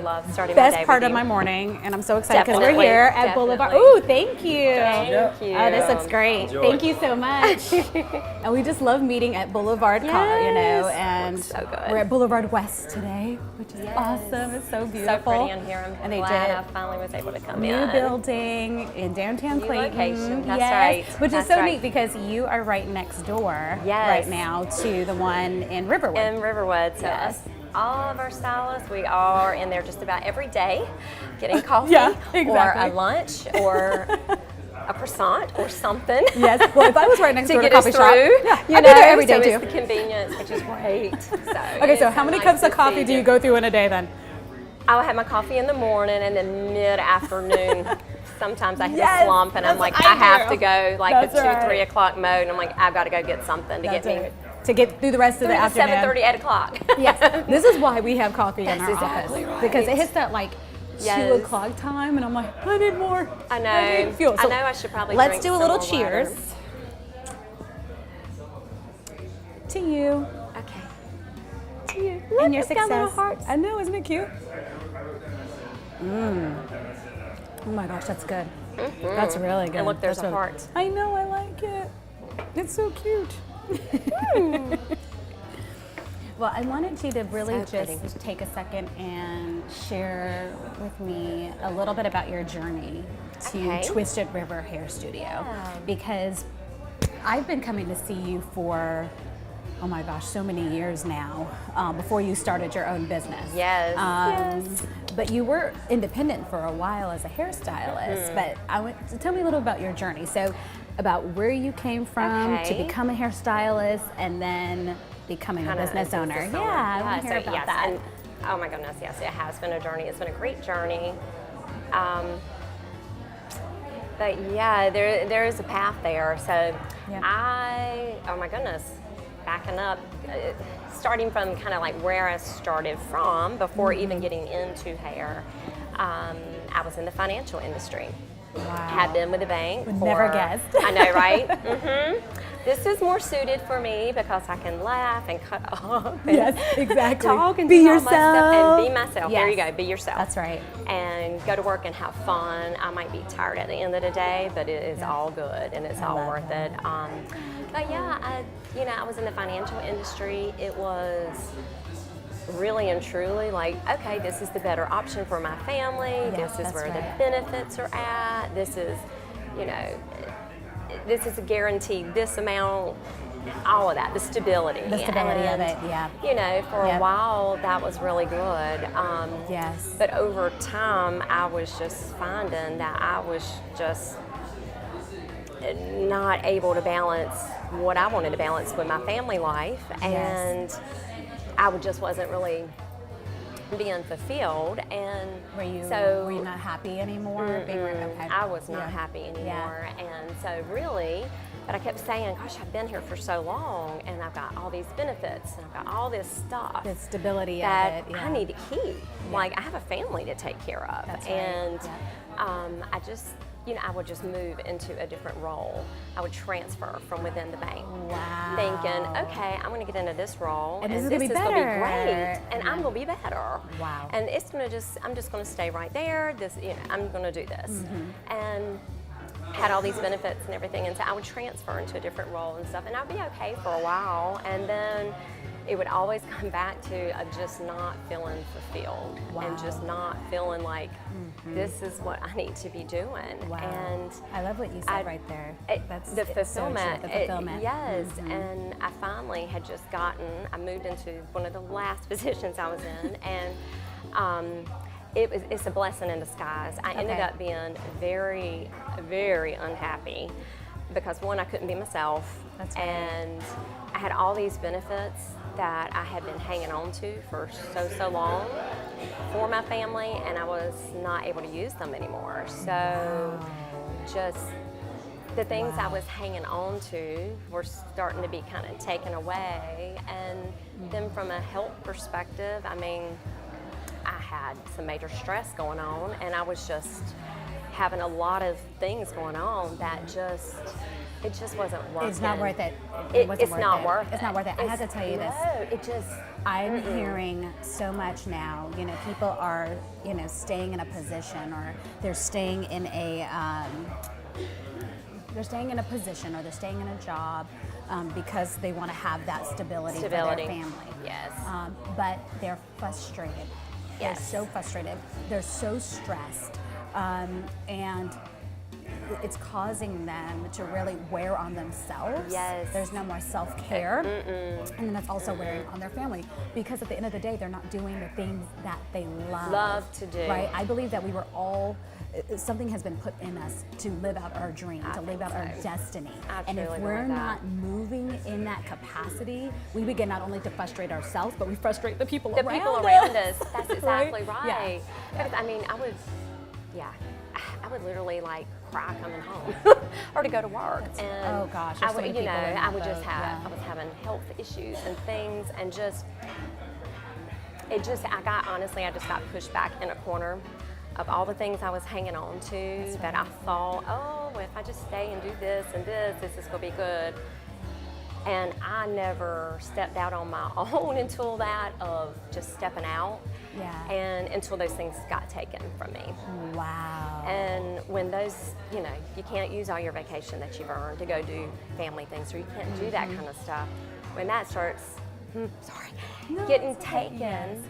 love starting my day best part with of you. my morning, and I'm so excited because we're Definitely, here at definitely. Boulevard. Oh, thank you. Thank you. Oh, this looks great. Enjoy. Thank you so much. And we just love meeting at Boulevard, and looks so good. we're at Boulevard West today, which is awesome. It's so beautiful. So pretty in here. I'm and they glad did I finally was able to come new in. building in downtown New Clayton. location, that's yes, right, which is that's so right. neat because you are right next door Yes. right now to the one in Riverwood. In Riverwood, so Yes. all of our stylists, we are in there just about every day, getting coffee Yeah, or exactly. a lunch or a croissant or something. Yes. Well, if I was right next to door to a get us coffee through, shop, you I know, do that every day so too. it's the convenience, which is great. So Okay, so it's how many nice cups to of coffee see do you go through in a day then? I will have my coffee in the morning and then mid-afternoon. Sometimes I hit Yes, a slump and I'm that's like, what I I have do. to go like That's the 2, right. 3 o'clock mode. And I'm like, I've got to go get something to That's get me it. To get through the rest of the through the afternoon. 7:30, 8 o'clock. Yes, this is why we have coffee in That's our exactly office right. because it hits that like 2 Yes. o'clock time, and I'm like, I need more. I know. I need fuel. I So know I should probably let's drink do a some little more cheers water. to you Okay. to you Look, and your it's got little success. hearts. I know, isn't it cute? Oh my gosh, that's good. That's really good. And look, there's That's a really- heart. I know, I like it. It's so cute. Well, I wanted you to really So just pretty. take a second and share with me a little bit about your journey to Okay. Twisted River Hair Studio, because I've been coming to see you for, oh my gosh, so many years now, before you started your own business. Yes. But you were independent for a while as a hairstylist. But so tell me a little about your journey. So, about where you came from to Okay. become a hairstylist, and then becoming a Kinda business owner. business Yeah, I want to hear so about yes, that. and oh my goodness, yes, it has been a journey. It's been a great journey. But yeah, there is a path there. So Yeah. oh my goodness, backing up, starting from kind of like where I started from before even getting into hair. I was in the financial industry. Wow. Had been with a bank. Would for, never guessed. I know, right? This is more suited for me because I can laugh and cut off. And Yes, exactly. Talk and Be do all my stuff yourself. and be myself. There you Yes. go. Be yourself. That's right. And go to work and have fun. I might be tired at the end of the day, but it is all good and it's all love worth that. it. But yeah, I was in the financial industry. It was really and truly like, okay, this is the better option for my family. Yes, this is that's where right. the benefits are at. This is, this is a guaranteed this amount, all of that, the stability. The stability of And, it, yeah. For Yep. a while, that was really good. Yes. But over time, I was just finding that I was just not able to balance what I wanted to balance with my family life, and just wasn't really being fulfilled. And Were you not happy anymore? Okay. I was not Yeah. happy Yeah. anymore, and so really, but I kept saying, gosh, I've been here for so long, and I've got all these benefits, and I've got all this stuff The stability that of it. Yeah. I need to keep. Like, I have a family to take care of. That's right. And I just, I would just move into a different role. I would transfer from within the bank. Wow. Thinking, okay, I'm going to get into this role, And this is this gonna be gonna better. great, and I'm going to be better. Wow. And it's going to I'm just going to stay right there. I'm going to do this. Mm-hmm. And had all these benefits and everything, and so I would transfer into a different role and stuff, and I'd be okay for a while, and then it would always come back to just not feeling fulfilled. And just not feeling like this is what I need to be doing. Wow. And I love what you said right there. That's the it's so true, fulfillment. the fulfillment. Yes, and I finally had just I moved into one of the last positions I was in, and it's a blessing in disguise. I ended up being very, very unhappy because, one, I couldn't be myself. That's right. And I had all these benefits that I had been hanging on to for so long for my family, and I was not able to use them anymore. So just the things I was hanging on to were starting to be kind of taken away. And then from a health perspective, I mean, I had some major stress going on, and I was just having a lot of things going on that it just wasn't worth it. It's not worth it. It's not worth it. It's not worth it. I have to tell you this. No, it just. I'm hearing so much now, people are, staying in a position, or they're staying in a position, or they're staying in a job because they want to have that stability for their family. Yes. But they're frustrated. Yes. They're so frustrated. They're so stressed. And it's causing them to really wear on themselves. Yes. There's no more self-care. And then that's also wearing on their family, because at the end of the day, they're not doing the things that they love to do. Right? I believe that we were all, something has been put in us to live out our dream, to live out our destiny. And if we're not moving in that capacity, we begin not only to frustrate ourselves, but we frustrate the people around us. That's exactly right. Yeah. Because, I mean, I would literally like cry coming home or to go to work. And oh gosh, I would, I was having health issues and things, and I just got pushed back in a corner of all the things I was hanging on to that I thought, oh, well, if I just stay and do this and this is gonna be good. And I never stepped out on my own until that, of just stepping out. Yeah. And until those things got taken from me. Wow. And when those, you can't use all your vacation that you've earned to go do family things, or you can't do that kind of stuff. When that starts, getting taken,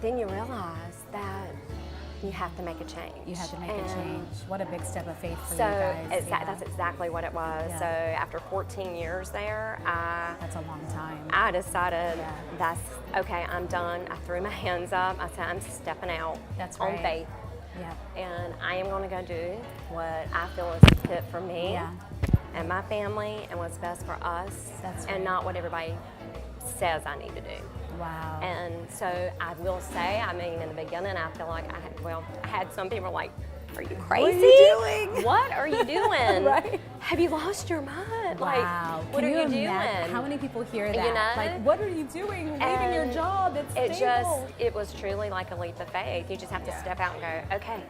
then you realize that you have to make a change. You have to make a change. What a big step of faith for so you guys. That's exactly what it was. Yeah. So after 14 years there, that's a long time. I decided that's okay, I'm done. I threw my hands up. I said, I'm stepping out on faith. Yeah. And I am going to go do what I feel is fit for me and my family, and what's best for us, and not what everybody says I need to do. Wow. And so I will say, I mean, in the beginning, I feel like I had some people like, are you crazy? What are you doing? What are you doing? Right. Have you lost your mind? Wow. Like, what are you doing? How many people hear that? Like, what are you doing? Leaving your job? It was truly like a leap of faith. You just have to step out and go, okay,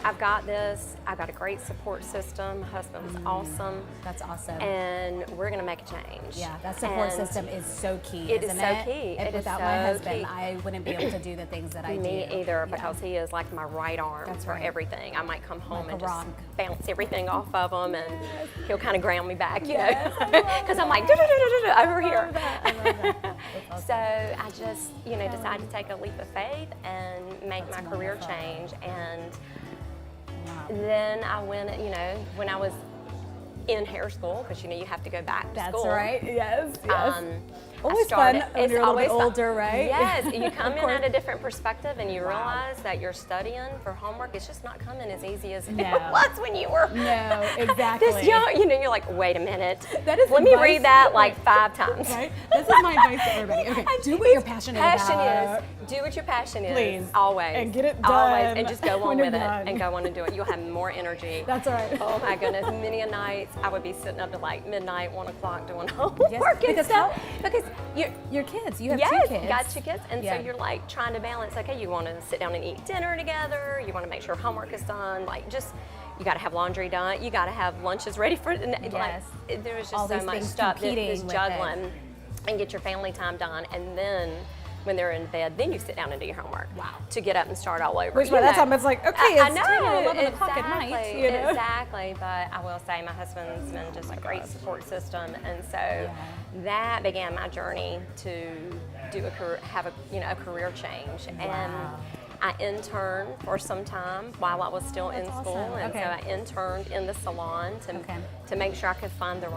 I've got this. I've got a great support system. My husband's awesome. That's awesome. And we're going to make a change. Yeah, that support system is so key, It is isn't so it? key. And It is without so my husband, key. I wouldn't be able to do the things that I do. Me either, because he is like my right arm for everything. I might come home and just bounce everything off of him, and he'll kind of ground me back, you know, because I'm like, over here. I love that. Awesome. So I just, decided to take a leap of faith and make my career change. And then I went, when I was in hair school, because you have to go back to school. That's right. Yes. Always fun when you're a little bit older, right? Yes, you come in at a different perspective, and you realize that you're studying for homework. It's just not coming as easy as it was when you were exactly. this young. You're like, wait a minute. Let me read that like 5 times. Right? This is my advice to everybody. Okay, do what you're passionate about. Do what your passion is. Please. Always. And get it done. Always. And just go on with it. Done. And go on and do it. You'll have more energy. That's right. Oh my goodness. Many a nights I would be sitting up to like midnight, 1 o'clock doing homework and stuff. Because your kids. You have 2 kids. Got 2 kids. And so you're like trying to balance, okay, you want to sit down and eat dinner together. You want to make sure homework is done. Like you got to have laundry done. You got to have lunches ready for the next. Like, there was just so much stuff. This juggling and get your family time done. And then when they're in bed, then you sit down and do your homework. Wow. To get up and start all over. Which by that time it's like, okay, it's 10 or 11 o'clock at night. Exactly. But I will say my husband's been just a great support system. And so that began my journey to have a career change. And I interned for some time while I was still in school. And so I interned in the salon to make sure I could find the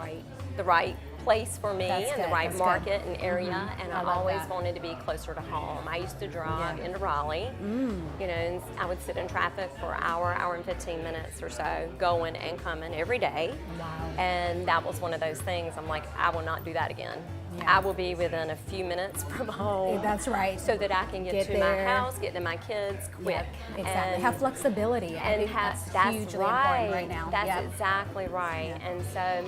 right place for me and the right market and area, and I always wanted to be closer to home. I used to drive into Raleigh, and I would sit in traffic for an hour and 15 minutes or so, going and coming every day. Wow. And that was one of those things, I'm like, I will not do that again. I will be within a few minutes from home. That's right. So that I can get to my house, get to my kids quick. Yeah, exactly. And have flexibility. I think that's hugely important right now. That's exactly right. And so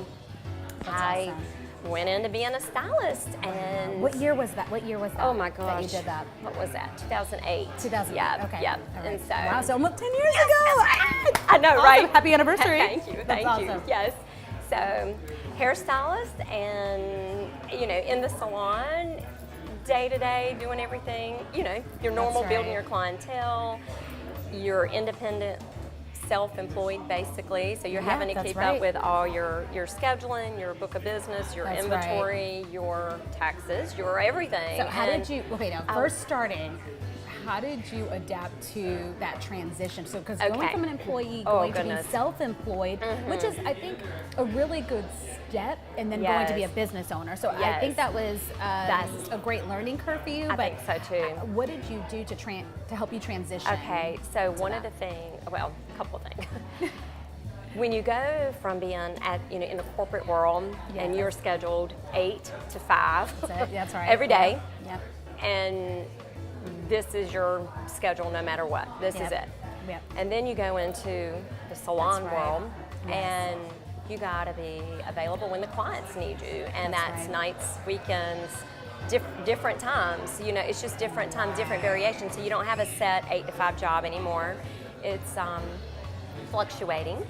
went into being a stylist. And what year was that? Oh my gosh. That you did that? What was that? 2008. 2008. Yep. Okay. Yep. All right. And so. Wow, so almost 10 years ago. I know, Awesome. right? Happy anniversary. Thank you. That's Thank you. awesome. Yes. So, hairstylist, and in the salon, day to day, doing everything. Your normal, right. building your clientele. You're independent, self-employed, basically. So you're having to keep up with all your scheduling, your book of business, your inventory, your taxes, your everything. So how did you? Okay, now first starting. How did you adapt to that transition? So, because going from an employee going to be self-employed, which is, I think, a really good step, and then going to be a business owner. So I think that was that's a great learning curve for you. I think so too. What did you do to help you transition? Okay, so one of the things, well, a couple of things. When you go from being in the corporate world and you're scheduled 8 to 5 that's right. every day, Yep. and this is your schedule no matter what. This is it. Yep. And then you go into the salon world, and you got to be available when the clients need you, and that's nights, weekends, different times. It's just different times, different variations. So you don't have a set 8 to 5 job anymore. It's fluctuating,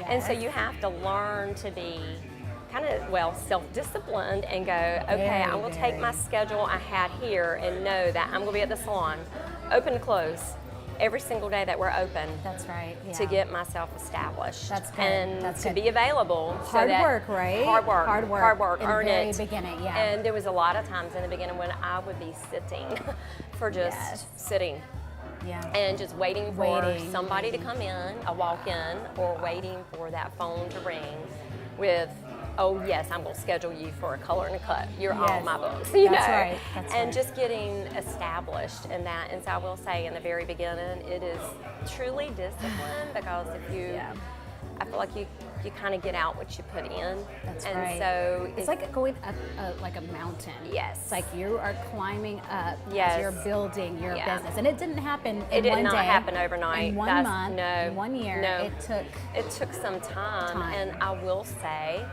and so you have to learn to be kind of, self-disciplined and go, okay, I'm going to take my schedule I had here and know that I'm going to be at the salon, open to close, every single day that we're open. That's right. Yeah. To get myself established. That's good. And That's to good. be available. Hard work, right? Hard work. Hard work. Hard work. In Earn the very it. beginning, yeah. And there was a lot of times in the beginning when I would be sitting for just sitting. Yeah. And just waiting for somebody to come in, a walk-in, or waiting for that phone to ring with, oh yes, I'm going to schedule you for a color and a cut. You're on my books, That's right. That's and right. just getting established in that. And so I will say, in the very beginning, it is truly discipline, because if you, I feel like you kind of get out what you put in. That's and right. So it's like going up like a mountain. Yes. It's like you are climbing up Yes. as you're building your business, and it didn't happen in one day. It did not happen overnight. In 1 month. No. In 1 year. No. It took some time. And I will say,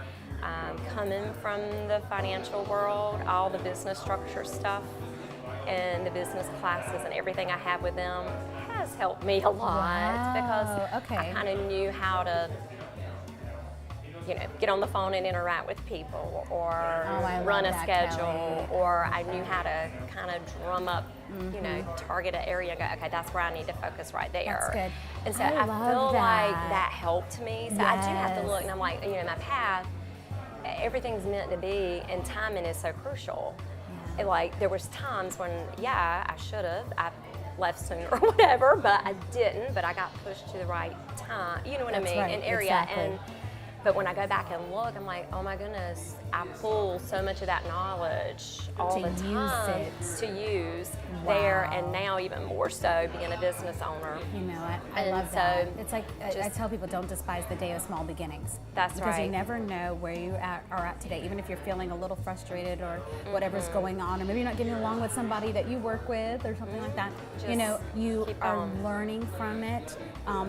coming from the financial world, all the business structure stuff and the business classes and everything I have with them has helped me a lot, because I kind of knew how to get on the phone and interact with people, or run a schedule, or I knew how to kind of drum up, target an area and go, okay, that's where I need to focus right there. That's good. And so I feel like that helped me. So I do have to look, and I'm like, my path, everything's meant to be, and timing is so crucial. And like, there was times when, I should have, I left sooner or whatever, but I didn't, but I got pushed to the right time, you know what I mean, an area. Exactly. But when I go back and look, I'm like, oh my goodness, I pull so much of that knowledge all the time to use there, and now even more so being a business owner. I love that. It's like, I tell people, don't despise the day of small beginnings. That's because you never know where you are at today, even if you're feeling a little frustrated or whatever's going on, or maybe you're not getting along with somebody that you work with or something like that. You are learning from it.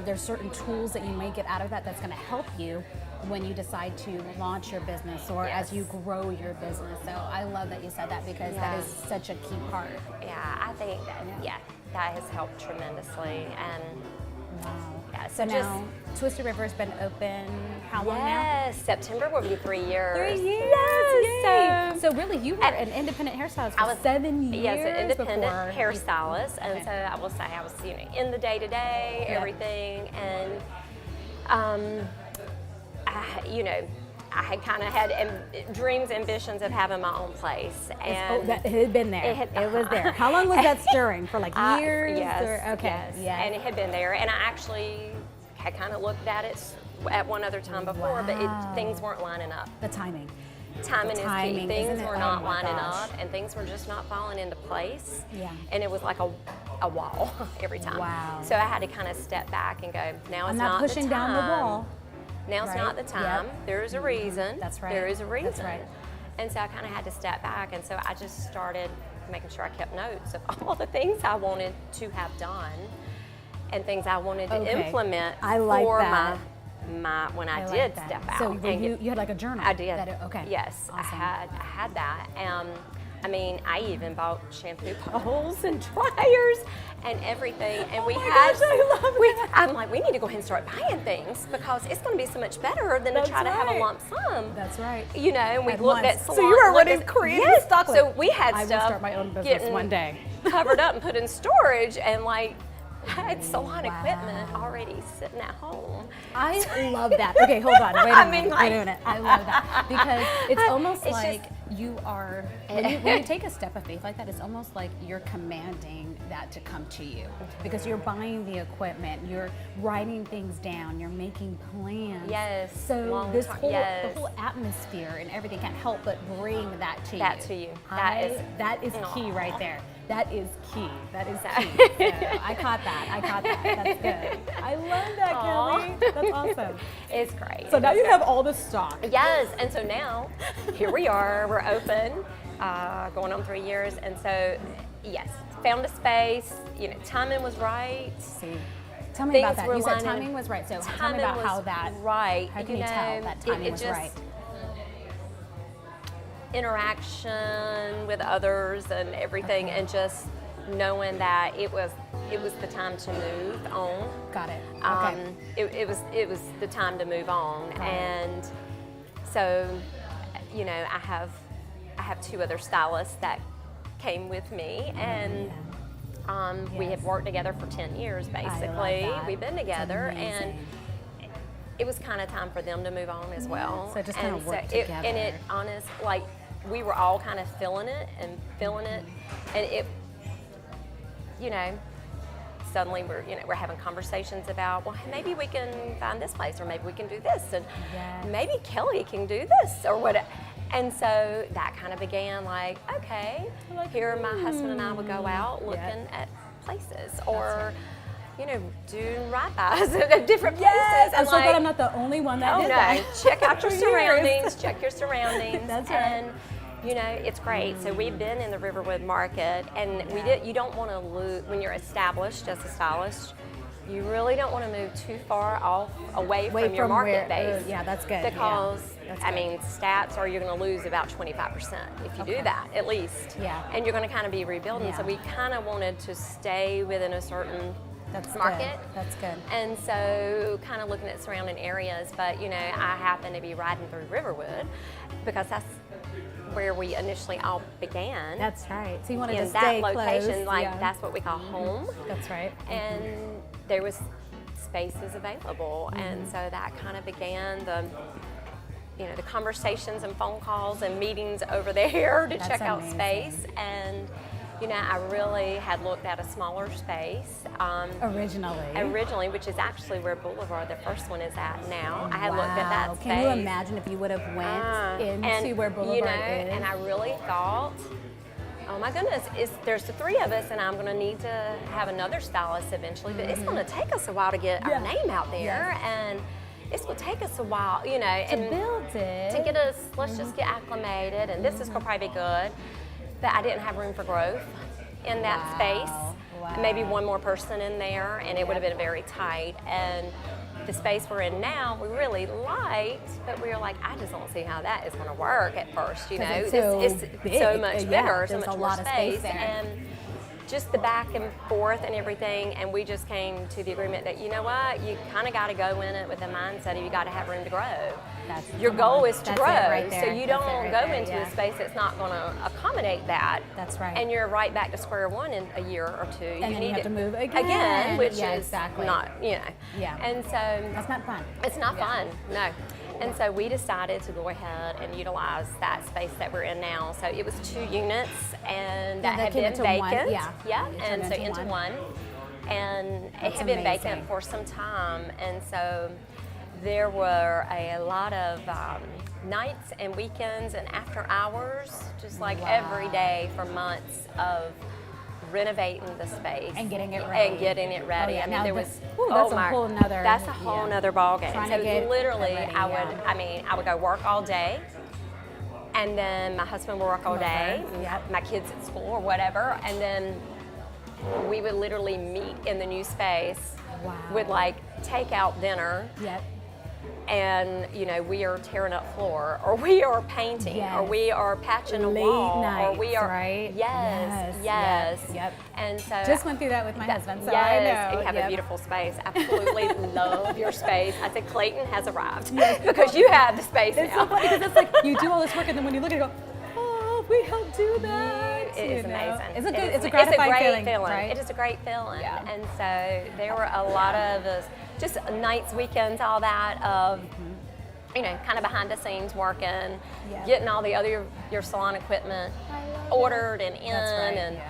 There's certain tools that you may get out of that that's going to help you when you decide to launch your business, or as you grow your business. So I love that you said that, because that is such a key part. Yeah, I think that, that has helped tremendously. And so now Twisted River has been open how long now? Yes, September will be 3 years. 3 years. Yes. So really, you were an independent hairstylist for 7 years. Yes, an independent before hairstylist, and so I will say I was, in the day-to-day, everything, and I had kind of had dreams, ambitions of having my own place, and that had been there. It was there. How long was that stirring for? Like years? Yes. And it had been there, and I actually had kind of looked at it at one other time before, but things weren't lining up. The timing. Timing is key. Things were not lining up, and things were just not falling into place. Yeah. And it was like a wall every time. Wow. So I had to kind of step back and go, now it's I'm not pushing the time. down the wall. Now's not the time. Yep. There is a reason. That's right. There is a reason. That's right. And so I kind of had to step back, and so I just started making sure I kept notes of all the things I wanted to have done and things I wanted to implement I like for that. when I like did that. step out. So you had like a journal? I did. Okay. Yes, Awesome. I had that. I mean, I even bought shampoo bottles and dryers and everything. And we had. Gosh, I love that. I'm like, we need to go ahead and start buying things because it's going to be so much better than to try to have a lump sum. That's right. You know, and we At looked once. at salons. So you were already creating stock. So we had I stuff. will start my own business one day. Covered up and put in storage, and like had salon equipment already sitting at home. I love that. Okay, hold on. Wait a minute. Wait a minute. I love that because it's almost It's like you are when you take a step of faith like that. It's almost like you're commanding that to come to you because you're buying the equipment, you're writing things down, you're making plans. Yes. So this whole the whole atmosphere and everything can't help but bring that to you. That to you. That is key right there. That is key. That is key. So I caught that. That's good. I love that, Kelly. That's awesome. It's great. So now you have all the stock. Yes, and so now here we are. We're open, going on 3 years, and so yes, found a space. You know, timing was right. See, tell me about that. You said timing was right. So tell me about how that. Right. How can you tell that timing was right? Interaction with others and everything, and just knowing that it was the time to move on. Got it. Okay. It was the time to move on, and so you know I have 2 other stylists that came with me, and we have worked together for 10 years basically. We've been together, and it was kind of time for them to move on as well. So just kind of work together. And it honest, like we were all kind of feeling it, and it, you know, suddenly we're having conversations about, well, maybe we can find this place, or maybe we can do this, and maybe Kelly can do this, or what. And so that kind of began like, okay, here my husband and I would go out looking at places, or you know, doing ride-bys at different places. I'm so glad I'm not the only one that did that. Check out your surroundings. Check your surroundings. That's right. And you know, it's great. So we've been in the Riverwood market, and you don't want to lose when you're established as a stylist. You really don't want to move too far away from your market base. Yeah, that's good. Because I mean, stats are you're going to lose about 25% if you do that at least. Yeah. And you're going to kind of be rebuilding. Yeah. So we kind of wanted to stay within a certain market. That's good. And so kind of looking at surrounding areas, but you know, I happen to be riding through Riverwood because that's where we initially all began. That's right. So you wanted to in stay that location, close. that's what we call home. That's right. And there was spaces available, and so that kind of began the conversations and phone calls and meetings over there to check out space. And you know, I really had looked at a smaller space. Originally, which is actually where Boulevard, the first one, is at now. I had looked at that space. Can you imagine if you would have went into where Boulevard is? And I really thought, oh my goodness, there's the 3 of us, and I'm going to need to have another stylist eventually, but it's going to take us a while to get our name out there, and it's going to take us a while, you know, to build it, to get us. Let's just get acclimated, and this is going to probably be good. But I didn't have room for growth in that space. Maybe one more person in there, and it would have been very tight. And the space we're in now, we really liked, but we were like, I just don't see how that is going to work at first. You know, it's so much bigger, so much more space there. And just the back and forth and everything, and we just came to the agreement that, you know what, you kind of got to go in it with the mindset of you got to have room to grow. Your goal is to grow, so you don't go into a space that's not going to accommodate that. That's right. And you're right back to square one in a year or 2. And then you have to move again, which is not, you know. Yeah. And so that's not fun. It's not fun, no. And so we decided to go ahead and utilize that space that we're in now. So it was 2 units, and that had been vacant. And so into one. And it had been vacant for some time, and so there were a lot of nights and weekends and after hours, just like every day for months of renovating the space and getting it ready. I mean, there was that's a whole nother ball game. So literally, I would go work all day, and then my husband would work all day, my kids at school or whatever, and then we would literally meet in the new space with like takeout dinner. and we are tearing up floor, or we are painting, or we are patching a wall, nights, or we are right? Yes. Yep. And so Just went through that with my husband, so yes, I know. and you have a beautiful space. Absolutely love your space. I said Clayton has arrived because you have the space It's now. so funny because it's like you do all this work, and then when you look at it, you go, oh, we helped do that. It is amazing. It's a gratifying great feeling, right? It is a great feeling. Yeah. And so there were a lot of just nights, weekends, all that of kind of behind the scenes working, getting all the other your salon equipment ordered and in, and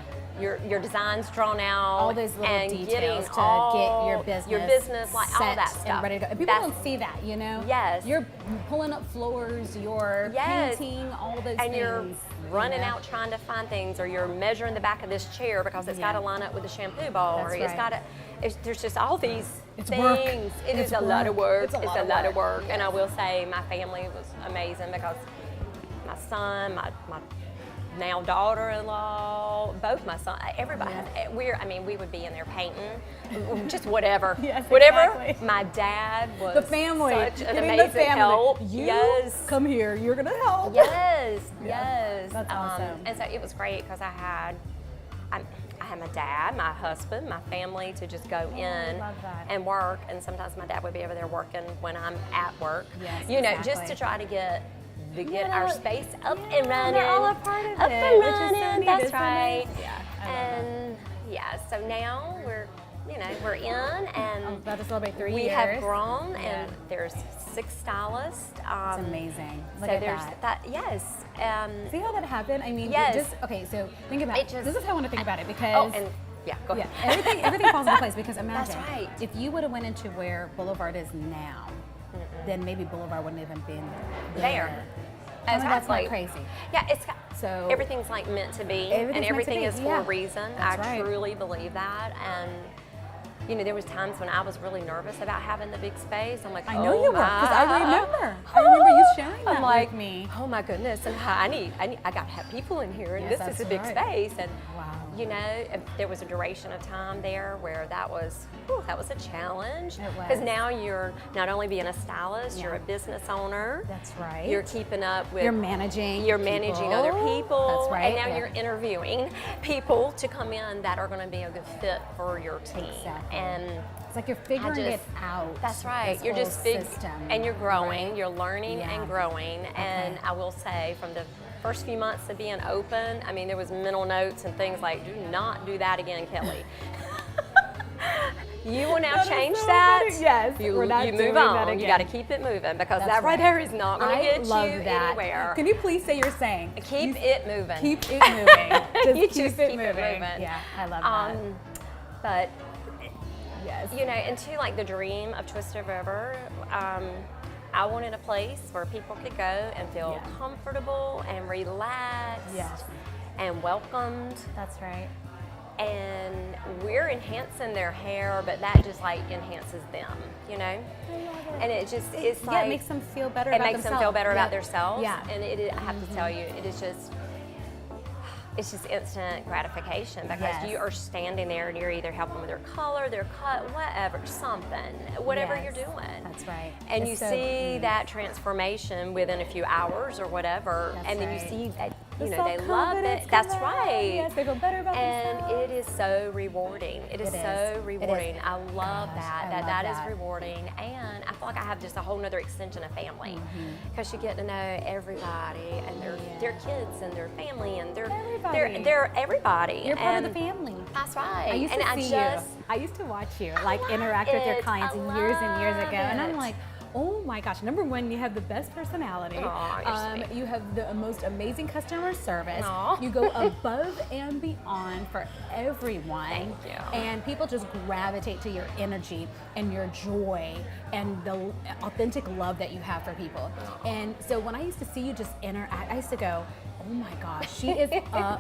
your designs drawn out, all those little and details getting to get your business like set all that stuff and ready to go. And people don't see that, Yes. You're pulling up floors, you're painting, all those and things. You're running out trying to find things, or you're measuring the back of this chair because it's got to line up with the shampoo bowl, or it's got to. There's just all these things. Work. It is a lot of work. It's a lot of work. And I will say my family was amazing because my son, my now daughter-in-law, both my son, everybody. We would be in there painting, just whatever. Whatever. Exactly. My dad was the family. such an amazing help. Come here. You're gonna help. Yes. That's awesome. And so it was great because I had my dad, my husband, my family to just go in and work. And sometimes my dad would be over there working when I'm at work. Yes, just to try to get our space up and running. They're all a part of up it, and which is running. so neat, That's right. Yeah, so now we're in, and about to celebrate 3 we years. have grown, and there's 6 stylists. It's amazing. Look so at there's that. Yes. See how that happened? I mean, yes. So think about it. This is how I want to think about it, because go ahead. everything falls into place, because imagine That's right. if you would have went into where Boulevard is now, then maybe Boulevard wouldn't have been there. That's like crazy. Yeah, so everything's like meant to be, and everything is for a reason. That's I truly believe that, and there was times when I was really nervous about having the big space. I'm like, I know you were, because I remember you sharing that with me. Oh my goodness, and I got to have people in here, and this is a big space, and there was a duration of time there where that was a challenge, because now you're not only being a stylist, you're a business owner. That's right. You're keeping up with. You're managing other people. That's right. And now you're interviewing people to come in that are going to be a good fit for your team. Exactly. And it's like you're figuring it out. That's right. You're just and you're growing. Right? You're learning and growing. And I will say, from the first few months of being open, there was mental notes and things like, do not do that again, Kelly. You will now change that. Yes, we're not you move on. You got to keep it moving, because that right there is not going to get you anywhere. Can you please say your saying? Keep it moving. Keep it moving. Just keep it moving. Yeah, I love that. But yes, and to like the dream of Twisted River, I wanted a place where people could go and feel comfortable and relaxed and welcomed. That's right. And we're enhancing their hair, but that just like enhances them, I love it. And it just it's like it makes them feel better. It makes them feel better about themselves. Yeah. And I have to tell you, it's just instant gratification, because you are standing there and you're either helping with their color, their cut, whatever you're doing. That's right. And you see that transformation within a few hours or whatever, and then you see that they love it. That's right. Yes, they feel better about themselves. And it is so rewarding. It is so rewarding. I love that. That is rewarding, and I feel like I have just a whole nother extension of family, because you get to know everybody and their kids and their family and they're everybody. You're part of the family. That's right. I used to watch you interact with your clients years and years ago, and I'm like, oh my gosh, number one, you have the best personality. You have the most amazing customer service. You go above and beyond for everyone. Thank you. And people just gravitate to your energy and your joy and the authentic love that you have for people. And so when I used to see you just interact, I used to go, oh my gosh, she is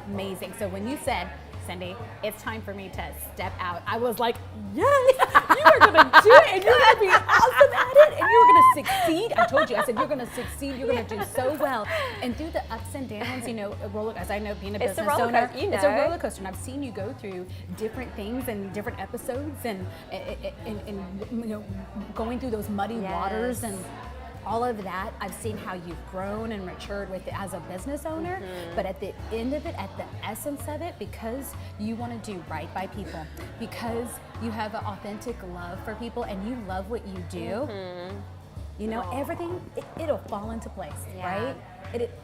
amazing. So when you said, Cindy, it's time for me to step out, I was like, yes, you are going to do it, and you're going to be awesome at it, and you're going to succeed. I told you, I said, you're going to succeed. You're going to do so well. And through the ups and downs, you know, as I know, being a business owner, it's a roller coaster. And I've seen you go through different things and different episodes and you know, going through those muddy waters and all of that. I've seen how you've grown and matured with it as a business owner, but at the end of it, at the essence of it, because you want to do right by people, because you have an authentic love for people and you love what you do, you know, everything, it'll fall into place, right?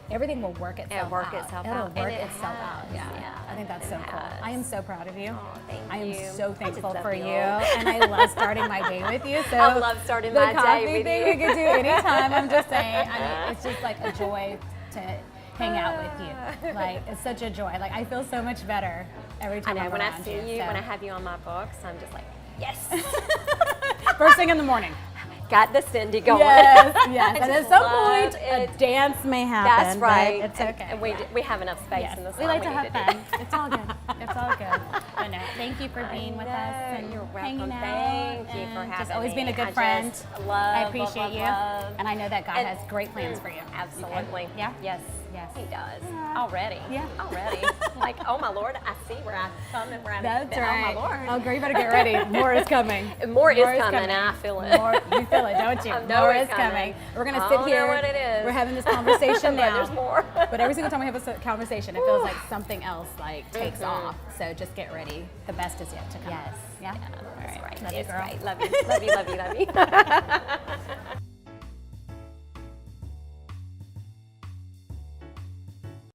Everything will work itself out. It'll work itself out. Yeah. I think that's so cool. I am so proud of you. Oh, thank you. I am so thankful for you. And I love starting my day with you. So I love starting my day with thing you. We could do anytime. I'm just saying, I mean, it's just like a joy to hang out with you. Like, it's such a joy. Like, I feel so much better every time I'm when around I see you, when I have you on my books, I'm just like, yes. First thing in the morning. Got the Cindy going. Yes. And at some point, a dance may happen. That's right. It's okay. And we have enough space in the salon. We like to have fun. It's all good. It's all good. But no, thank you for being with us and You're welcome. hanging out. Thank you for having just always being a good me. friend. I Love, appreciate you. love. And I know that God has great plans for you. Absolutely. Okay? Yeah? Yes. Yes. He does. Already. Yeah. Already. Like, oh my Lord, I see where I've come and where I've That's been. right. Oh my Lord. Oh, girl, you better get ready. More is coming. More is coming, and I feel it. More, you feel it, don't you? I know More it's is coming. We're going to I sit don't here. know what it is. We're having this conversation now. But there's more. But every single time we have a conversation, it feels like something else like takes off. So just get ready. The best is yet to come. Yes. Yeah? That's right. Love you, It's girl. right. Love you. Love you. Love you. Love you.